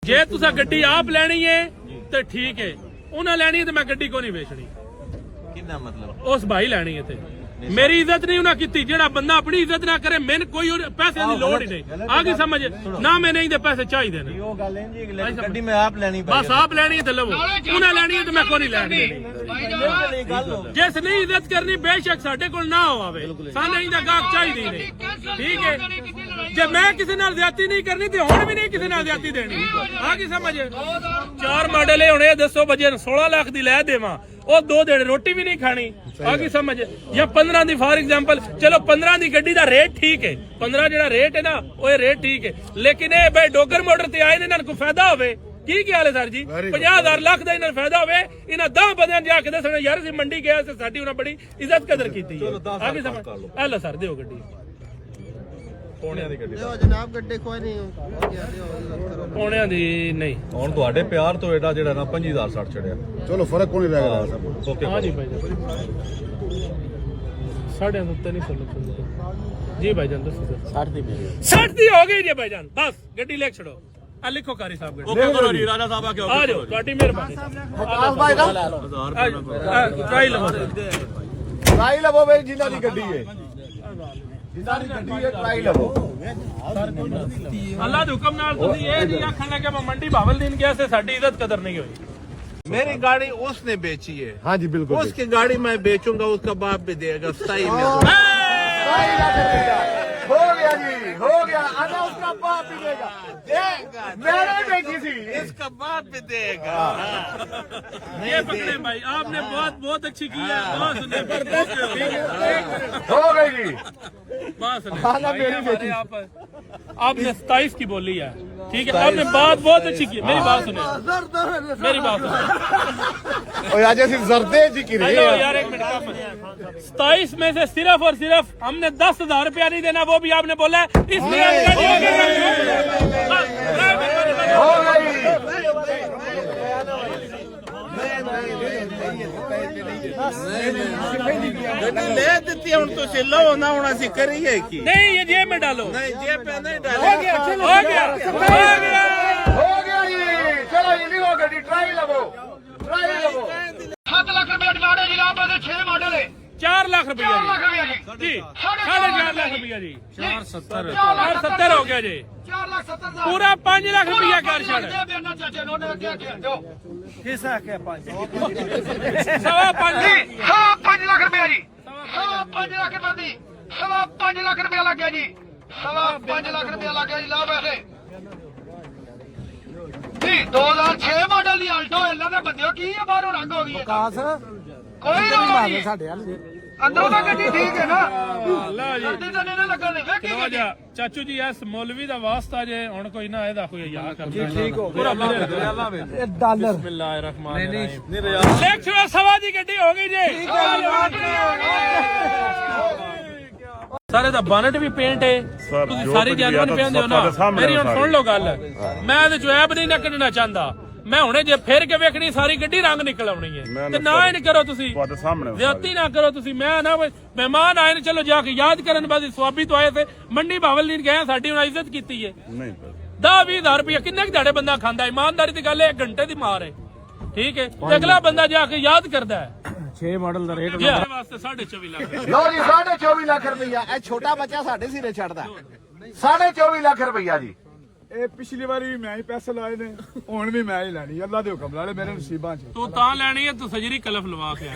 ਜੇ ਤੁਸੀਂ ਗੱਡੀ ਆਪ ਲੈਣੀ ਹੈ ਤੇ ਠੀਕ ਹੈ, ਉਹਨਾਂ ਲੈਣੀ ਹੈ ਤੇ ਮੈਂ ਗੱਡੀ ਕੋ ਨਹੀਂ ਵੇਚਣੀ। ਕਿੰਨਾ ਮਤਲਬ ਉਸ ਭਾਈ ਲੈਣੀ ਹੈ ਤੇ ਮੇਰੀ ਇੱਜ਼ਤ ਨਹੀਂ ਉਹਨਾਂ ਕੀਤੀ। ਜਿਹੜਾ ਬੰਦਾ ਆਪਣੀ ਇੱਜ਼ਤ ਨਾ ਕਰੇ, ਮੈਨੂੰ ਕੋਈ ਪੈਸੇ ਦੀ ਲੋੜ ਹੀ ਨਹੀਂ। ਆ ਗਈ ਸਮਝ ਨਾ? ਮੈਂ ਨਹੀਂ ਦੇ ਪੈਸੇ ਚਾਹੀਦੇ ਨੇ। ਉਹ ਗੱਲ ਨਹੀਂ ਜੀ, ਗੱਡੀ ਮੈਂ ਆਪ ਲੈਣੀ ਬਸ ਆਪ ਲੈਣੀ ਹੈ ਤੇ ਲਵੋ। ਉਹਨਾਂ ਲੈਣੀ ਹੈ ਤੇ ਮੈਂ ਕੋਈ ਨਹੀਂ ਲੈਣੀ। ਜਿਸ ਨਹੀਂ ਇੱਜ਼ਤ ਕਰਨੀ ਬੇਸ਼ੱਕ ਸਾਡੇ ਕੋਲ ਨਾ ਹੋਵੇ, ਸਾਨੂੰ ਇਹਦਾ ਗਾਹਕ ਚਾਹੀਦੀ ਨਹੀਂ। ਠੀਕ ਹੈ, ਜੇ ਮੈਂ ਕਿਸੇ ਨਾਲ ਜ਼ਿਆਦਤੀ ਨਹੀਂ ਕਰਨੀ ਤੇ ਹੁਣ ਵੀ ਨਹੀਂ ਕਿਸੇ ਨਾਲ ਜ਼ਿਆਦਤੀ ਦੇਣੀ। ਆ ਗਈ ਸਮਝ? 4 ਮਾਡਲ ਹੋਣੇ, ਦੱਸੋ ਵਜੇ 16 ਲੱਖ ਦੀ ਲੈ ਦੇਵਾਂ, ਉਹ 2 ਦਿਨ ਰੋਟੀ ਵੀ ਨਹੀਂ ਖਾਣੀ। ਆ ਗਈ ਸਮਝ? ਜਾਂ 15 ਦੀ ਫਾਰ ਐਗਜ਼ਾਮਪਲ, ਚਲੋ 15 ਦੀ ਗੱਡੀ ਦਾ ਰੇਟ ਠੀਕ ਹੈ, 15 ਜਿਹੜਾ ਰੇਟ ਹੈ ਨਾ ਉਹ ਰੇਟ ਠੀਕ ਹੈ, ਲੇਕਿਨ ਇਹ ਬਈ ਡੋਗਰ ਮੋਟਰ ਤੇ ਆਏ ਨੇ, ਇਹਨਾਂ ਨੂੰ ਕੋਈ ਫਾਇਦਾ ਹੋਵੇ। ਕੀ ਹਾਲ ਹੈ ਸਰ ਜੀ? 50,000 ਲੱਖ ਦਾ ਇਹਨਾਂ ਨੂੰ ਫਾਇਦਾ ਹੋਵੇ, ਇਹਨਾਂ 10 ਬੰਦਿਆਂ ਜਾ ਕੇ ਦੱਸਣਾ ਯਾਰ ਅਸੀਂ ਮੰਡੀ ਗਏ ਸੀ, ਸਾਡੀ ਉਹਨਾਂ ਬੜੀ ਇੱਜ਼ਤ ਕਦਰ ਕੀਤੀ ਹੈ। ਆ ਗਈ ਸਮਝ? ਆ ਲਓ ਸਰ, ਦਿਓ ਗੱਡੀ। ਪੌਣਿਆਂ ਦੀ ਗੱਡੀ ਜਨਾਬ ਗੱਡੀ ਕੋਈ ਨਹੀਂ ਪੌਣਿਆਂ ਦੀ ਨਹੀਂ। ਹੁਣ ਤੁਹਾਡੇ ਪਿਆਰ ਤੋਂ ਐਡਾ ਜਿਹੜਾ ਨਾ 50,000 60 ਚੜਿਆ। ਚਲੋ ਫਰਕ ਕੋਈ ਨਹੀਂ ਰਹਿ ਗਿਆ। ਓਕੇ ਹਾਂ ਜੀ ਭਾਈ ਸਾਢੇ ਉੱਤੇ ਨਹੀਂ ਚੱਲੋ ਜੀ ਭਾਈ ਜਾਨ। ਦੱਸੋ ਸਰ 60 ਦੀ ਮੇਰੀ 60 ਦੀ ਹੋ ਗਈ ਜੀ ਭਾਈ ਜਾਨ। ਬਸ ਗੱਡੀ ਲੈ ਛੜੋ। ਆ ਲਿਖੋ ਕਾਰੀ ਸਾਹਿਬ ਗੱਡੀ। ਓਕੇ ਕਰੋ ਜੀ, ਰਾਜਾ ਸਾਹਿਬ ਆ ਕੇ ਆ ਜਾਓ, ਤੁਹਾਡੀ ਮਿਹਰਬਾਨੀ। ਆਸ ਭਾਈ ਦਾ ਟਰਾਈ ਲਵੋ। ਟਰਾਈ ਲਵੋ ਵੇ, ਜਿਨ੍ਹਾਂ ਦੀ ਗੱਡੀ ਹੈ, ਜਿਨ੍ਹਾਂ ਦੀ ਗੱਡੀ ਹੈ ਟਰਾਈ ਲਵੋ। ਅੱਲਾ ਦੇ ਹੁਕਮ ਨਾਲ ਤੁਸੀਂ ਇਹ ਨਹੀਂ ਆਖਣ ਲੱਗੇ ਮੈਂ ਮੰਡੀ ਭਾਵਲ दिन गया से साडी इज्जत कदर नहीं हुई। मेरी गाड़ी उसने बेची है। हाँ जी बिल्कुल। उसकी गाड़ी मैं बेचूंगा, उसका बाप भी देगा 27 में। हो गया जी, हो गया। आना उसका बाप भी देगा। मैंने बेची थी, इसका बाप भी देगा। ये पकड़े भाई, आपने बहुत अच्छी की है। बहुत सुंदर हो गई जी। आना मेरी बेटी। आपने 27 की बोली है, ठीक है? आपने बात बहुत अच्छी की। मेरी बात सुने, मेरी बात सुने। और आज ऐसी जर्दे जी की रही हेलो है यार, एक मिनट। 27 में से सिर्फ और सिर्फ हमने 10,000 रुपया नहीं देना, वो भी आपने बोला है। इसलिए हो गई। ले देती हूं तो लो ना होना सी करिए की नहीं, ये जेब में डालो। नहीं जेब पे नहीं डाले। हो गया हो गया हो गया जी। चलो जी, लिखो गड्डी ट्राई लवो, ट्राई लवो। 7 ਲੱਖ ਰੁਪਏ ਡਿਮਾਂਡ ਹੈ ਜਨਾਬ, ਇਹਦੇ 6 ਮਾਡਲ ਹੈ। 4 लाख रुपया 4 ਲੱਖ ਰੁਪਏ ਜੀ, जी, 4.5 लाख रुपया जी। 470 हो गया जी। 4 ਲੱਖ 70 ਹਜ਼ਾਰ पूरा 5 लाख रुपया कर छड़। ਦੇਣਾ ਚਾਚੇ ਨੂੰ, ਉਹਨੇ ਅੱਗੇ ਅੱਗੇ ਦਿਓ। सवा 5 ਸਵਾ 5 ਲੱਖ ਰੁਪਏ ਜੀ, ਸਵਾ 5 ਲੱਖ ਰੁਪਏ ਦੀ, ਸਵਾ 5 ਲੱਖ ਰੁਪਏ ਲੱਗ ਗਿਆ ਜੀ, ਸਵਾ 5 ਲੱਖ ਰੁਪਏ ਲੱਗ ਗਿਆ ਜੀ। ਲਾ ਪੈਸੇ ਜੀ। 2006 ਮਾਡਲ ਦੀ ਆਲਟੋ। ਇਹਨਾਂ ਦੇ ਬੰਦਿਓ ਕੀ ਹੈ, ਬਾਹਰੋਂ ਰੰਗ ਹੋ ਗਈ ਹੈ। ਕੋਈ ਰੌਲਾ ਨਹੀਂ ਸਾਡੇ ਅੰਦਰੋਂ ਤਾਂ ਗੱਡੀ ਠੀਕ ਹੈ ਨਾ। ਲਾ ਜੀ। ਅੱਧੀ ਤਾਂ ਨਹੀਂ ਲੱਗਣ ਦੇ ਵੇਖੀ ਚਲੋ ਜਾ ਚਾਚੂ ਜੀ, ਇਸ ਮੌਲਵੀ ਦਾ ਵਾਸਤਾ ਜੇ ਹੁਣ ਕੋਈ ਨਾ ਇਹਦਾ ਕੋਈ ਯਾ ਕਰਦਾ ਠੀਕ ਹੋ ਪੂਰਾ ਡਾਲਰ ਬਿਸਮਿਲ੍ਲਾਹਿਰਰਹਿਮਾਨਿਰਰਹੀਮ। ਦੇਖ ਛੋ ਸਵਾ ਦੀ ਗੱਡੀ ਹੋ ਗਈ ਜੀ। ਸਾਰੇ ਦਾ ਬਾਨਟ ਵੀ ਪੇਂਟ ਹੈ, ਤੁਸੀਂ ਸਾਰੀ ਜਾਨਵਰ ਪੇਂਦੇ ਹੋ ਨਾ। ਮੇਰੀ ਹੁਣ ਸੁਣ ਲਓ ਗੱਲ, ਮੈਂ ਇਹਦੇ ਚੋਂ ਐਬ ਨਹੀਂ ਨਾ ਕੱਢਣਾ ਚਾਹੁੰਦਾ। ਮੈਂ ਹੁਣੇ ਜੇ ਫੇਰ ਕੇ ਵੇਖਣੀ ਸਾਰੀ ਗੱਡੀ ਰੰਗ ਨਿਕਲ ਆਉਣੀ ਹੈ, ਤੇ ਨਾ ਹੀ ਨਹੀਂ ਕਰੋ ਤੁਸੀਂ, ਜ਼ਿਆਦਤੀ ਨਾ ਕਰੋ ਤੁਸੀਂ। ਮੈਂ ਨਾ ਮਹਿਮਾਨ ਆਏ ਨੇ, ਚਲੋ ਜਾ ਕੇ ਯਾਦ ਕਰਨ ਬਾਅਦ ਸਵਾਬੀ ਤੋਂ ਆਏ ਥੇ ਮੰਡੀ ਭਾਵਲ दिन ਗਏ, ਸਾਡੀ ਹੁਣ ਇੱਜ਼ਤ ਕੀਤੀ ਹੈ। 10-20 ਰੁਪਏ ਕਿੰਨੇ ਕੁ ਬੰਦਾ ਖਾਂਦਾ? ਇਮਾਨਦਾਰੀ ਦੀ ਗੱਲ ਹੈ, 1 ਘੰਟੇ ਦੀ ਮਾਰ ਹੈ, ਠੀਕ ਹੈ? ਤੇ ਅਗਲਾ ਬੰਦਾ ਜਾ ਕੇ ਯਾਦ ਕਰਦਾ ਹੈ। 6 ਮਾਡਲ ਦਾ ਰੇਟ ਵਾਸਤੇ 24.5 ਲੱਖ। ਲਓ ਜੀ 24.5 ਲੱਖ ਰੁਪਇਆ। ਇਹ ਛੋਟਾ ਬੱਚਾ ਸਾਡੇ ਸਿਰੇ ਚੜਦਾ। 24.5 ਲੱਖ ਰੁਪਇਆ ਜੀ। ਇਹ ਪਿਛਲੀ ਵਾਰੀ ਵੀ ਮੈਂ ਹੀ ਪੈਸੇ ਲਾਏ ਨੇ, ਹੁਣ ਵੀ ਮੈਂ ਹੀ ਲੈਣੀ। ਅੱਲਾ ਦੇ ਹੁਕਮ ਨਾਲੇ ਮੇਰੇ ਨਸੀਬਾਂ 'ਚ। ਤੂੰ ਤਾਂ ਲੈਣੀ ਹੈ, ਤੂੰ ਸਜਰੀ ਕਲਫ ਲਵਾ ਕੇ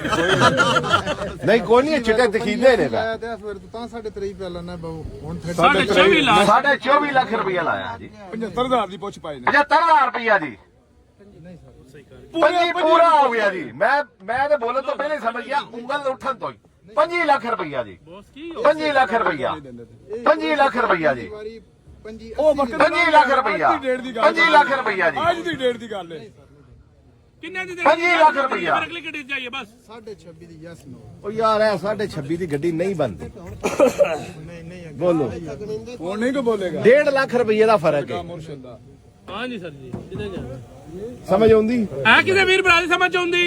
ਨਹੀਂ ਕੋਈ ਨਹੀਂ, ਚਿੱਟੇ ਤਖੀਦੇ ਨੇ। ਤਾਂ ਸਾਡੇ 3 ਪੈ ਲੈਣਾ ਬਹੁ ਹੁਣ 24 ਲੱਖ। 24 ਲੱਖ ਰੁਪਇਆ ਲਾਇਆ ਜੀ। 75,000 ਦੀ ਪੁੱਛ ਪਾਈ ਨੇ। 75,000 ਰੁਪਇਆ ਜੀ। ਪੰਜੀ ਪੂਰਾ ਹੋ ਗਿਆ ਜੀ। ਮੈਂ ਤੇ ਬੋਲਣ ਤੋਂ ਪਹਿਲੇ ਸਮਝ ਗਿਆ, ਉਂਗਲ ਉੱਠਣ ਤੋਂ ਹੀ 25 ਲੱਖ ਰੁਪਇਆ ਜੀ। 25 ਲੱਖ ਰੁਪਇਆ, 25 ਲੱਖ ਰੁਪਇਆ ਜੀ। ਉਹ ਵਕਤ 25 ਲੱਖ ਰੁਪਇਆ, 25 ਲੱਖ ਰੁਪਇਆ ਜੀ। ਅੱਜ ਦੀ ਡੇਟ ਦੀ ਗੱਲ ਹੈ। ਕਿੰਨੇ ਦੀ 25 ਲੱਖ ਰੁਪਇਆ। ਅਗਲੀ ਗੱਡੀ ਚਾਹੀਏ ਬਸ 26.5 ਦੀ ਯਸ ਨੋ। ਉਹ ਯਾਰ ਇਹ 26.5 ਦੀ ਗੱਡੀ ਨਹੀਂ ਬਣਦੀ। ਬੋਲੋ ਹੁਣ ਨਹੀਂ ਕੋ ਬੋਲੇਗਾ। 1.5 ਲੱਖ ਰੁਪਏ ਦਾ ਫਰਕ ਹੈ। ਮੁਰਸ਼ਿਦ ਦਾ ਹਾਂ ਜੀ ਸਰ ਜੀ, ਕਿਹਦੇ ਗਿਆ ਸਮਝ ਆਉਂਦੀ ਹੈ? ਕਿਤੇ ਵੀਰ ਭਰਾ ਦੀ ਸਮਝ ਆਉਂਦੀ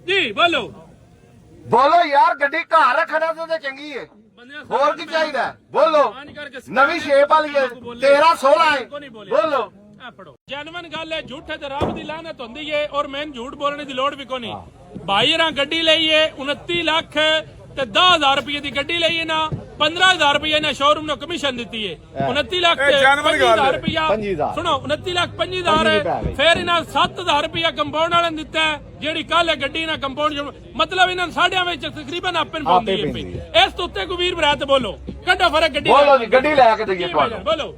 ਜੀ? ਬੋਲੋ ਬੋਲੋ ਯਾਰ, ਗੱਡੀ ਘਰ ਰੱਖਣਾ ਤਾਂ ਚੰਗੀ ਹੈ। ਹੋਰ ਕੀ ਚਾਹੀਦਾ? ਬੋਲੋ। ਨਵੀਂ ਸ਼ੇਪ ਵਾਲੀ ਹੈ, 13-16 ਹੈ। ਬੋਲੋ। ਆ ਪੜੋ ਜੈਨੂਇਨ ਗੱਲ ਹੈ ਝੂਠੇ ਤੇ ਰੱਬ ਦੀ ਲਾਨਤ ਹੁੰਦੀ ਏ ਔਰ ਮੈਨੂੰ ਝੂਠ ਬੋਲਣੇ ਦੀ ਲੋੜ ਵੀ ਕੋਈ ਨਹੀਂ ਭਾਈ ਰਾਂ ਗੱਡੀ ਲਈ ਏ 29 ਲੱਖ ਤੇ 10000 ਰੁਪਏ ਦੀ ਗੱਡੀ ਲਈ ਨਾ 15000 ਰੁਪਏ ਇਹਨਾਂ ਸ਼ੋਰੂਮ ਨੂੰ ਕਮਿਸ਼ਨ ਦਿੱਤੀ ਏ 29 ਲੱਖ ਤੇ 5000 ਰੁਪਇਆ ਸੁਣੋ 29 ਲੱਖ 5000 ਫਿਰ ਇਹਨਾਂ 7000 ਰੁਪਇਆ ਕੰਪਾਊਂਡ ਵਾਲਿਆਂ ਨੇ ਦਿੱਤਾ ਜਿਹੜੀ ਕੱਲ ਗੱਡੀ ਨਾਲ ਕੰਪਾਊਂਡ ਮਤਲਬ ਇਹਨਾਂ ਸਾਡਿਆਂ ਵਿੱਚ ਤਕਰੀਬਨ ਆਪਨ ਪਾਉਂਦੀ ਏ ਇਸ ਤੋਂ ਉੱਤੇ ਕੋਈ ਵੀਰ ਬਰਾਤ ਬੋਲੋ ਕੱਢੋ ਫਰਕ ਗੱਡੀ ਬੋਲੋ ਜੀ ਗੱਡੀ ਲੈ ਕੇ ਦਈਏ ਤੁਹਾਨੂੰ ਬੋਲੋ